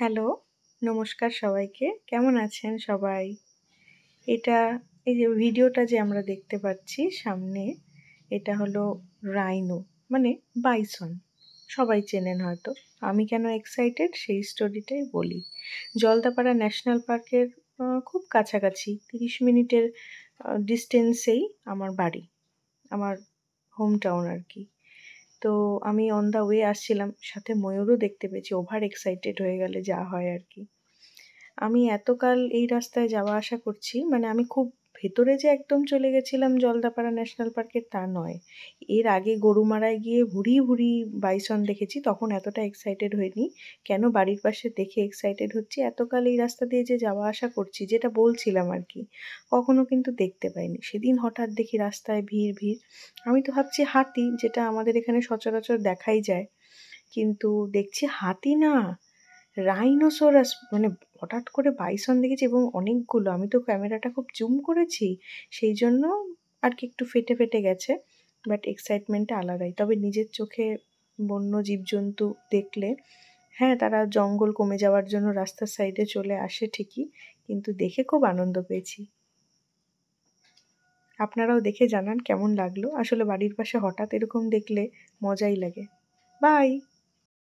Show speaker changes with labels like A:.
A: Hello, নমস্কার সবাইকে। কেমন আছেন সবাই? এই যে ভিডিওটা যে আমরা দেখতে পাচ্ছি সামনে, এটা হলো রাইনো মানে বাইসন। সবাই চেনেন হয়তো। আমি কেন এক্সাইটেড সেই স্টোরিটাই বলি। জলদাপাড়া ন্যাশনাল পার্কের খুব কাছাকাছি ৩০ মিনিটের ডিস্টেন্সেই আমার বাড়ি। আমার হোম টাউন আরকি। তো আমি অন দ্য ওয়ে আসছিলাম, সাথে ময়ূরও দেখতে পেয়েছি। ওভার এক্সাইটেড হয়ে গেলে যা হয় আরকি। আমি এতকাল এই রাস্তায় যাওয়া আসা করছি, মানে আমি খুব ভেতরে যে একদম চলে গেছিলাম জলদাপাড়া ন্যাশনাল পার্কের তা নয়। এর আগে গরুমারায় গিয়ে ভুরি বাইসন দেখেছি, তখন এতটা এক্সাইটেড হইনি। কেন বাড়ির পাশে দেখে এক্সাইটেড হচ্ছি, এতকাল এই রাস্তা দিয়ে যে যাওয়া আসা করছি, যেটা বলছিলাম আরকি, কখনো কিন্তু দেখতে পাইনি। সেদিন হঠাৎ দেখি রাস্তায় ভিড়। আমি তো ভাবছি হাতি, যেটা আমাদের এখানে সচরাচর দেখাই যায়। কিন্তু দেখছি হাতি না, রাইনোসরাস, মানে হঠাৎ করে বাইসন দেখেছি এবং অনেকগুলো। আমি তো ক্যামেরাটা খুব জুম করেছি, সেই জন্য আর কি একটু ফেটে গেছে। বাট এক্সাইটমেন্টটা আলাদাই। তবে নিজের চোখে বন্য জীবজন্তু দেখলে, হ্যাঁ, তারা জঙ্গল কমে যাওয়ার জন্য রাস্তার সাইডে চলে আসে ঠিকই, কিন্তু দেখে খুব আনন্দ পেয়েছি। আপনারাও দেখে জানান কেমন লাগলো। আসলে বাড়ির পাশে হঠাৎ এরকম দেখলে মজাই লাগে। বাই।